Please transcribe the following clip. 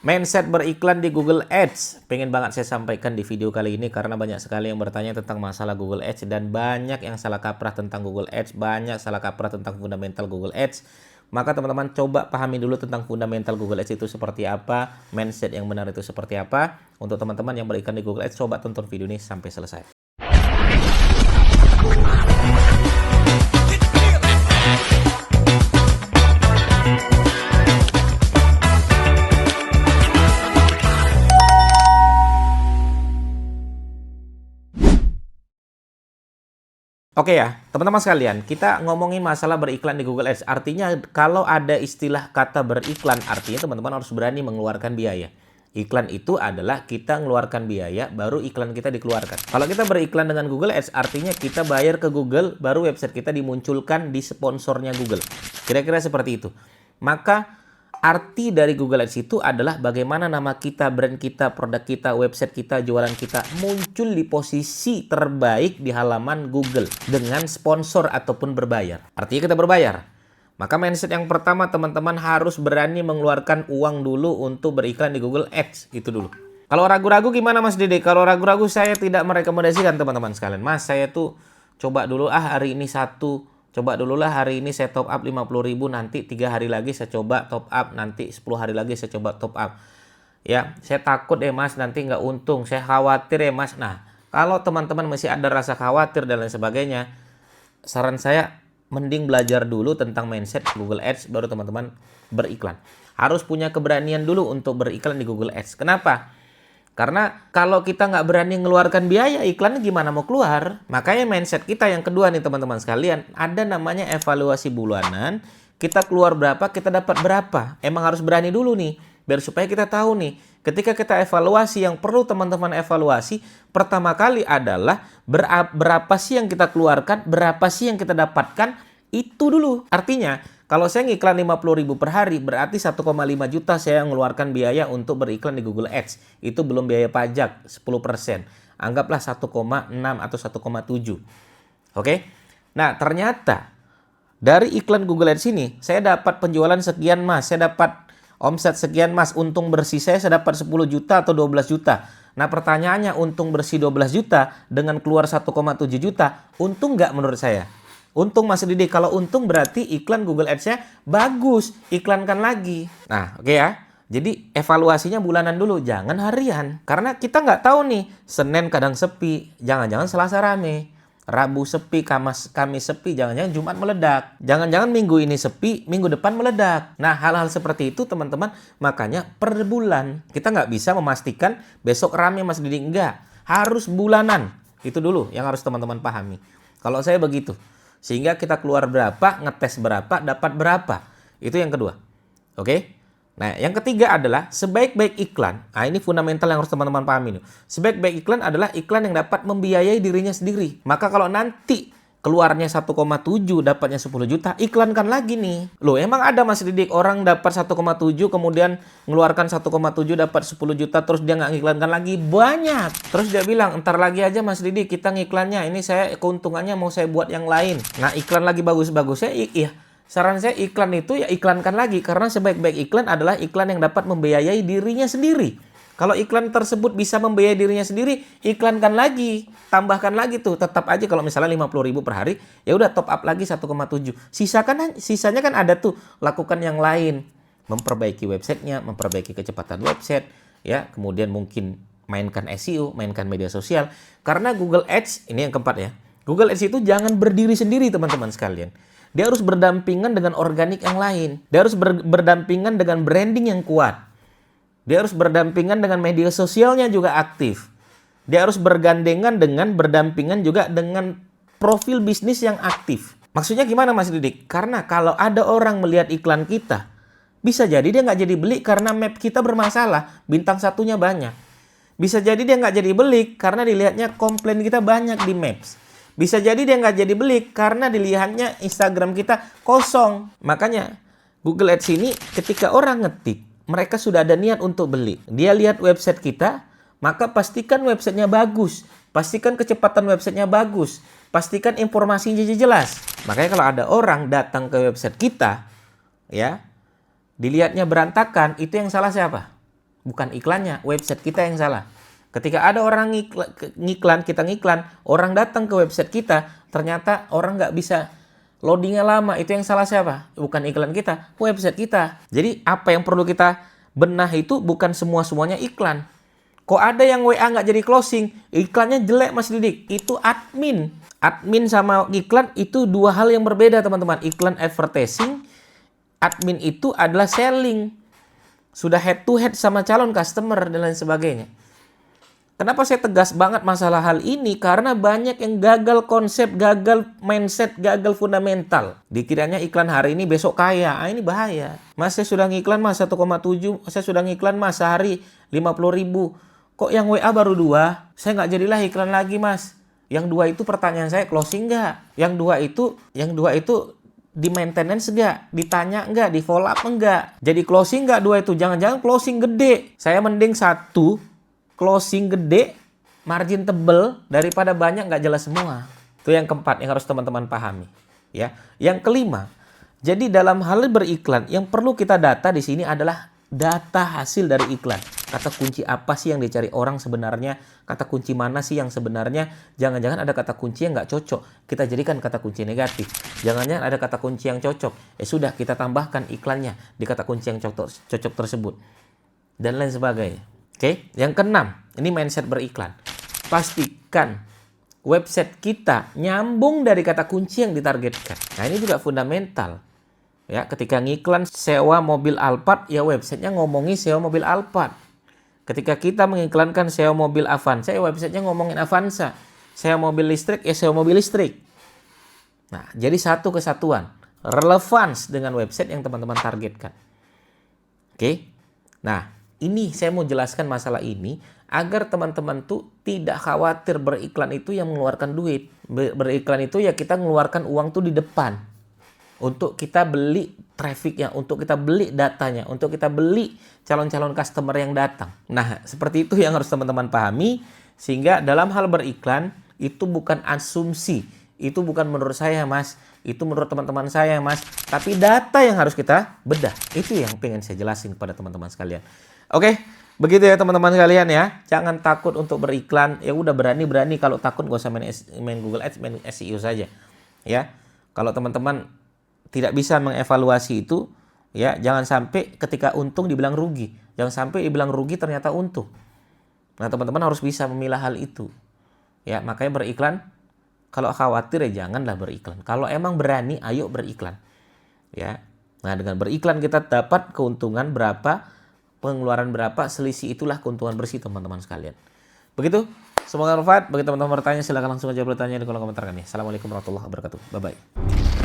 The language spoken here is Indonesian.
Mindset beriklan di Google Ads. Pengen banget saya sampaikan di video kali ini karena banyak sekali yang bertanya tentang masalah Google Ads dan banyak yang salah kaprah tentang Google Ads, banyak salah kaprah tentang fundamental Google Ads. Maka teman-teman coba pahami dulu tentang fundamental Google Ads itu seperti apa, mindset yang benar itu seperti apa. Untuk teman-teman yang beriklan di Google Ads, coba tonton video ini sampai selesai. Oke ya, teman-teman sekalian, kita ngomongin masalah beriklan di Google Ads. Artinya kalau ada istilah kata beriklan, artinya teman-teman harus berani mengeluarkan biaya. Iklan itu adalah kita mengeluarkan biaya, baru iklan kita dikeluarkan. Kalau kita beriklan dengan Google Ads, artinya kita bayar ke Google, baru website kita dimunculkan di sponsornya Google. Kira-kira seperti itu. Maka arti dari Google Ads itu adalah bagaimana nama kita, brand kita, produk kita, website kita, jualan kita muncul di posisi terbaik di halaman Google dengan sponsor ataupun berbayar. Artinya kita berbayar. Maka mindset yang pertama teman-teman harus berani mengeluarkan uang dulu untuk beriklan di Google Ads. Itu dulu. Kalau ragu-ragu gimana Mas Dede? Kalau ragu-ragu saya tidak merekomendasikan teman-teman sekalian. Mas saya tuh coba dulu hari ini coba dulu lah hari ini saya top up 50.000, nanti 3 hari lagi saya coba top up, nanti 10 hari lagi saya coba top up. Ya, saya takut Mas nanti nggak untung, saya khawatir Mas. Nah, kalau teman-teman masih ada rasa khawatir dan lain sebagainya, saran saya mending belajar dulu tentang mindset Google Ads, baru teman-teman beriklan. Harus punya keberanian dulu untuk beriklan di Google Ads. Kenapa? Karena kalau kita nggak berani mengeluarkan biaya, iklannya gimana mau keluar? Makanya mindset kita yang kedua nih teman-teman sekalian, ada namanya evaluasi bulanan. Kita keluar berapa, kita dapat berapa. Emang harus berani dulu nih, biar supaya kita tahu nih. Ketika kita evaluasi, yang perlu teman-teman evaluasi, pertama kali adalah berapa sih yang kita keluarkan, berapa sih yang kita dapatkan, itu dulu. Artinya, kalau saya ngiklan 50.000 per hari, berarti 1,5 juta saya mengeluarkan biaya untuk beriklan di Google Ads. Itu belum biaya pajak, 10%. Anggaplah 1,6 atau 1,7. Oke? Nah, ternyata dari iklan Google Ads ini, saya dapat penjualan sekian Mas, saya dapat omset sekian Mas, untung bersih saya dapat 10 juta atau 12 juta. Nah, pertanyaannya untung bersih 12 juta dengan keluar 1,7 juta, untung nggak menurut saya? Untung Mas Didi, kalau untung berarti iklan Google Ads-nya bagus, iklankan lagi. Nah, oke ya. Jadi evaluasinya bulanan dulu, jangan harian. Karena kita nggak tahu nih, Senin kadang sepi, jangan-jangan Selasa rame. Rabu sepi, Kamis sepi, jangan-jangan Jumat meledak. Jangan-jangan minggu ini sepi, minggu depan meledak. Nah, hal-hal seperti itu teman-teman, makanya per bulan. Kita nggak bisa memastikan besok rame Mas Didi, enggak. Harus bulanan. Itu dulu yang harus teman-teman pahami. Kalau saya begitu. Sehingga kita keluar berapa, ngetes berapa, dapat berapa. Itu yang kedua. Oke? Nah, yang ketiga adalah sebaik-baik iklan. Nah, ini fundamental yang harus teman-teman pahami nih. Sebaik-baik iklan adalah iklan yang dapat membiayai dirinya sendiri. Maka kalau nanti keluarnya 1,7 dapatnya 10 juta, iklankan lagi nih. Loh, emang ada Mas Didik orang dapat 1,7 kemudian ngeluarkan 1,7 dapat 10 juta terus dia nggak ngiklankan lagi? Banyak. Terus dia bilang, entar lagi aja Mas Didik kita ngiklannya, ini saya keuntungannya mau saya buat yang lain. Nah, iklan lagi bagus-bagusnya, iya. Saran saya iklan itu ya iklankan lagi, karena sebaik-baik iklan adalah iklan yang dapat membiayai dirinya sendiri. Kalau iklan tersebut bisa membiayai dirinya sendiri, iklankan lagi, tambahkan lagi tuh. Tetap aja kalau misalnya 50.000 per hari, ya udah top up lagi 1,7. Sisanya kan ada tuh, lakukan yang lain. Memperbaiki websitenya, memperbaiki kecepatan website, ya. Kemudian mungkin mainkan SEO, mainkan media sosial. Karena Google Ads, ini yang keempat ya. Google Ads itu jangan berdiri sendiri teman-teman sekalian. Dia harus berdampingan dengan organik yang lain. Dia harus berdampingan dengan branding yang kuat. Dia harus berdampingan dengan media sosialnya juga aktif. Dia harus berdampingan juga dengan profil bisnis yang aktif. Maksudnya gimana Mas Didik? Karena kalau ada orang melihat iklan kita, bisa jadi dia nggak jadi beli karena map kita bermasalah, bintang satunya banyak. Bisa jadi dia nggak jadi beli karena dilihatnya komplain kita banyak di Maps. Bisa jadi dia nggak jadi beli karena dilihatnya Instagram kita kosong. Makanya Google Ads ini ketika orang ngetik, mereka sudah ada niat untuk beli. Dia lihat website kita, maka pastikan websitenya bagus. Pastikan kecepatan websitenya bagus. Pastikan informasinya jelas. Makanya kalau ada orang datang ke website kita, ya, dilihatnya berantakan, itu yang salah siapa? Bukan iklannya, website kita yang salah. Ketika ada orang ngiklan, kita ngiklan, orang datang ke website kita, ternyata orang nggak bisa loadingnya lama. Itu yang salah siapa? Bukan iklan kita, website kita. Jadi apa yang perlu kita benah itu bukan semuanya iklan. Kok ada yang WA nggak jadi closing, iklannya jelek Mas Didik? Itu admin. Admin sama iklan itu dua hal yang berbeda teman-teman. Iklan advertising, admin itu adalah selling. Sudah head to head sama calon customer dan lain sebagainya. Kenapa saya tegas banget masalah hal ini? Karena banyak yang gagal konsep, gagal mindset, gagal fundamental. Dikiranya iklan hari ini besok kaya. Ini bahaya. Mas, saya sudah ngiklan mas 1,7. Saya sudah ngiklan mas sehari 50.000. Kok yang WA baru 2? Saya nggak jadilah iklan lagi mas. Yang 2 itu pertanyaan saya closing nggak? Yang dua itu di maintenance nggak? Ditanya nggak? Di follow up nggak? Jadi closing nggak 2 itu? Jangan-jangan closing gede. Saya mending 1 closing gede, margin tebel daripada banyak nggak jelas semua. Itu yang keempat yang harus teman-teman pahami. Ya, yang kelima, jadi dalam hal beriklan yang perlu kita data di sini adalah data hasil dari iklan. Kata kunci apa sih yang dicari orang sebenarnya? Kata kunci mana sih yang sebenarnya? Jangan-jangan ada kata kunci yang nggak cocok. Kita jadikan kata kunci negatif. Jangan-jangan ada kata kunci yang cocok. Sudah kita tambahkan iklannya di kata kunci yang cocok tersebut. Dan lain sebagainya. Oke, yang keenam, ini mindset beriklan. Pastikan website kita nyambung dari kata kunci yang ditargetkan. Nah, ini juga fundamental. Ya, ketika ngiklan sewa mobil Alphard, ya websitenya ngomongin sewa mobil Alphard. Ketika kita mengiklankan sewa mobil Avanza, ya websitenya ngomongin Avanza. Sewa mobil listrik, ya sewa mobil listrik. Nah, jadi satu kesatuan. Relevans dengan website yang teman-teman targetkan. Oke, nah ini saya mau jelaskan masalah ini agar teman-teman tuh tidak khawatir beriklan itu yang mengeluarkan duit. Beriklan itu ya kita mengeluarkan uang tuh di depan. Untuk kita beli trafficnya, untuk kita beli datanya, untuk kita beli calon-calon customer yang datang. Nah, seperti itu yang harus teman-teman pahami. Sehingga dalam hal beriklan itu bukan asumsi. Itu bukan menurut saya mas. Itu menurut teman-teman saya mas. Tapi data yang harus kita bedah. Itu yang pengen saya jelasin kepada teman-teman sekalian. Oke, begitu ya teman-teman sekalian ya. Jangan takut untuk beriklan. Ya udah berani-berani. Kalau takut gak usah main Google Ads, main SEO saja. Ya, kalau teman-teman tidak bisa mengevaluasi itu, ya jangan sampai ketika untung dibilang rugi. Jangan sampai dibilang rugi ternyata untung. Nah, teman-teman harus bisa memilah hal itu. Ya, makanya beriklan. Kalau khawatir ya janganlah beriklan. Kalau emang berani, ayo beriklan. Ya. Nah, dengan beriklan kita dapat keuntungan berapa, pengeluaran berapa, selisih itulah keuntungan bersih teman-teman sekalian. Begitu, semoga bermanfaat. Bagi teman-teman bertanya silahkan langsung aja bertanya di kolom komentar kami. Assalamualaikum warahmatullahi wabarakatuh. Bye-bye.